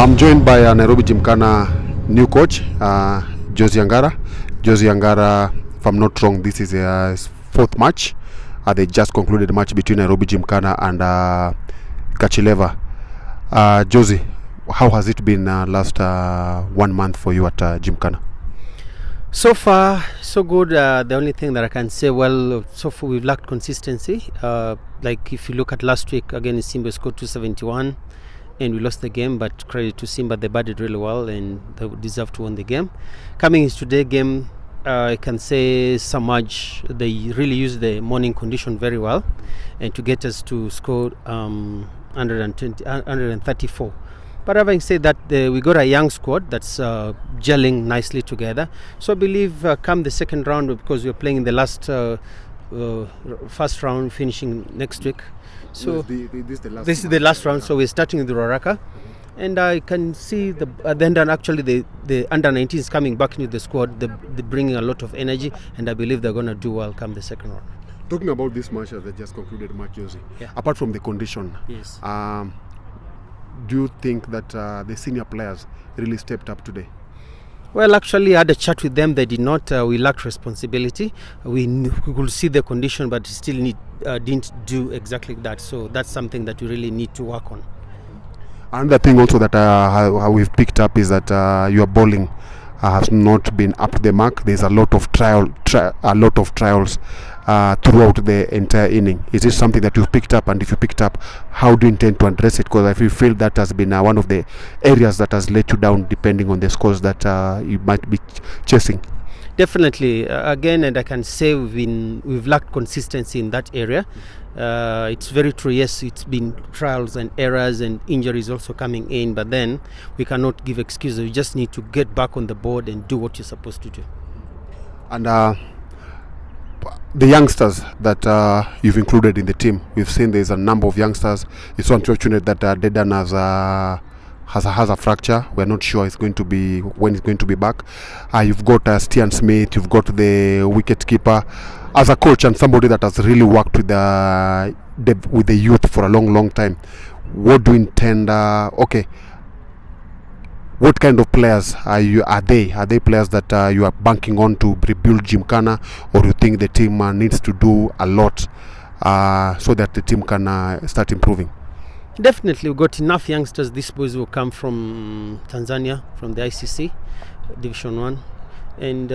I'm joined by Nairobi Gymkhana new coach, Joseph Angara. Joseph Angara, if I'm not wrong, this is his fourth match. They just concluded the match between Nairobi Gymkhana and Kachileva. Josie, how has it been last 1 month for you at Gymkhana? So far, so good. The only thing that I can say, well, so far we've lacked consistency. Like if you look at last week, again, Simba scored 271 and we lost the game, but credit to Simba, they batted really well and they deserve to win the game. Coming into today's game, I can say Samaj, they really used the morning condition very well and to get us to score 134. But having said that, we got a young squad that's gelling nicely together. So I believe come the second round, because we're playing in the last first round, finishing next week. So this is the last round. So we're starting with the Roraka, and I can see then actually the under 19s coming back into the squad. They're bringing a lot of energy, and I believe they're going to do well come the second round. Talking about this match that just concluded, match, Josie. Yeah. Apart from the condition, yes. Do you think that the senior players really stepped up today? Well, actually, I had a chat with them. They did not. We lacked responsibility. We could see the condition, but still didn't do exactly that. So that's something that we really need to work on. Another thing also that how we've picked up is that your bowling has not been up to the mark. There's a lot of trials throughout the entire inning. Is this something that you've picked up? And if you picked up, how do you intend to address it? Because I feel that has been one of the areas that has let you down, depending on the scores that you might be chasing. Definitely, again, and I can say we've lacked consistency in that area. It's very true. Yes, it's been trials and errors and injuries also coming in, but then we cannot give excuses. We just need to get back on the board and do what you're supposed to do. And the youngsters that you've included in the team, we've seen there's a number of youngsters. It's so unfortunate that Dedan has a fracture. We're not sure it's going to be when it's going to be back. You've got Stian Smith, you've got the wicket keeper. As a coach and somebody that has really worked with the youth for a long time, what do you intend? What kind of players are they? Are they players that you are banking on to rebuild Gymkhana, or you think the team needs to do a lot so that the team can start improving? Definitely, we've got enough youngsters. These boys will come from Tanzania, from the ICC Division 1. And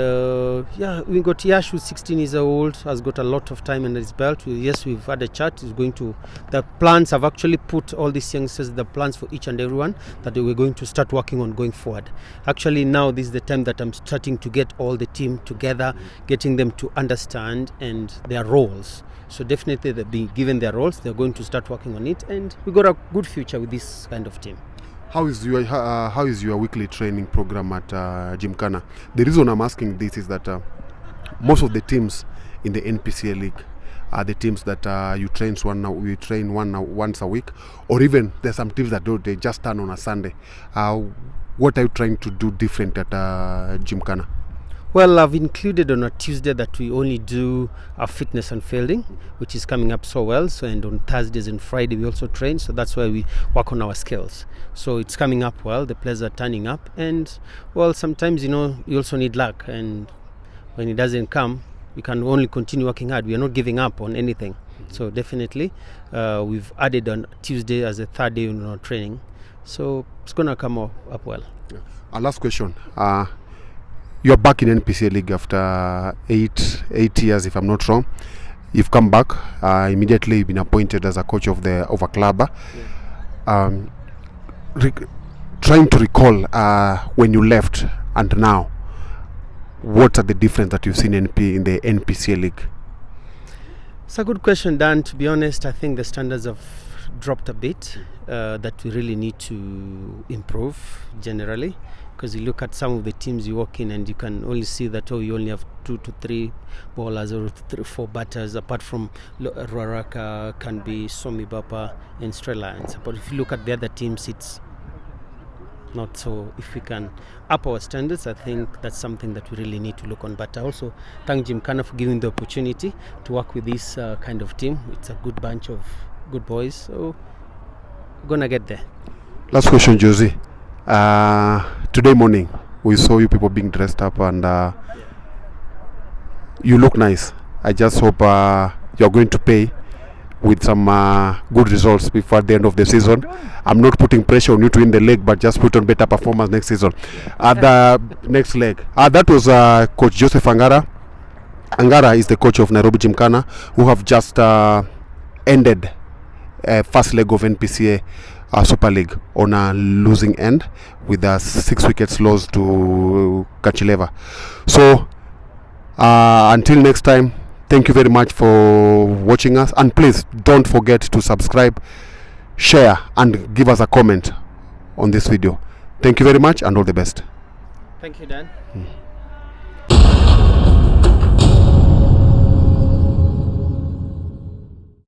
we got Yash, who's 16 years old, has got a lot of time under his belt. Yes, we've had a chat. The plans have actually put all these youngsters, the plans for each and everyone that we're going to start working on going forward. Actually, now this is the time that I'm starting to get all the team together, getting them to understand and their roles. So definitely they've been given their roles. They're going to start working on it, and we got a good future with this kind of team. How is your weekly training program at Gymkhana? The reason I'm asking this is that most of the teams in the NPC League are the teams that you train once a week, or even there's some teams that they just turn on a Sunday. What are you trying to do different at Gymkhana? Well, I've included on a Tuesday that we only do our fitness and fielding, which is coming up so well. So, and on Thursdays and Friday we also train. So that's where we work on our skills. So it's coming up well. The players are turning up, and well, sometimes you also need luck. And when it doesn't come, we can only continue working hard. We are not giving up on anything. So definitely, we've added on Tuesday as a third day in our training. So it's gonna come up well. Yeah. Our last question. You're back in NPC League after 8 years, if I'm not wrong. You've come back immediately. You've been appointed as a coach of a club. Yeah. Trying to recall when you left and now, what are the difference that you've seen in the NPC League? It's a good question, Dan. To be honest, I think the standards have dropped a bit. That we really need to improve generally. Because you look at some of the teams you walk in and you can only see that you only have 2 to 3 bowlers or 3 or 4 batters, apart from Roraka, can be Somi Bapa and Stray Lions. But if you look at the other teams, it's not so. If we can up our standards, I think that's something that we really need to look on. But I also thank Gymkhana for giving the opportunity to work with this kind of team. It's a good bunch of good boys, so we're gonna get there. Last question, Josie. Today morning we saw you people being dressed up, and you look nice. I just hope you're going to pay with some good results before the end of the season. I'm not putting pressure on you to win the league, but just put on better performance next season. The next leg, that was Coach Joseph Angara. Angara is the coach of Nairobi Gymkhana, who have just ended first leg of NPC Super League on a losing end with 6 wickets lost to Kachileva. So until next time, thank you very much for watching us, and please don't forget to subscribe, share, and give us a comment on this video. Thank you very much, and all the best. Thank you, Dan.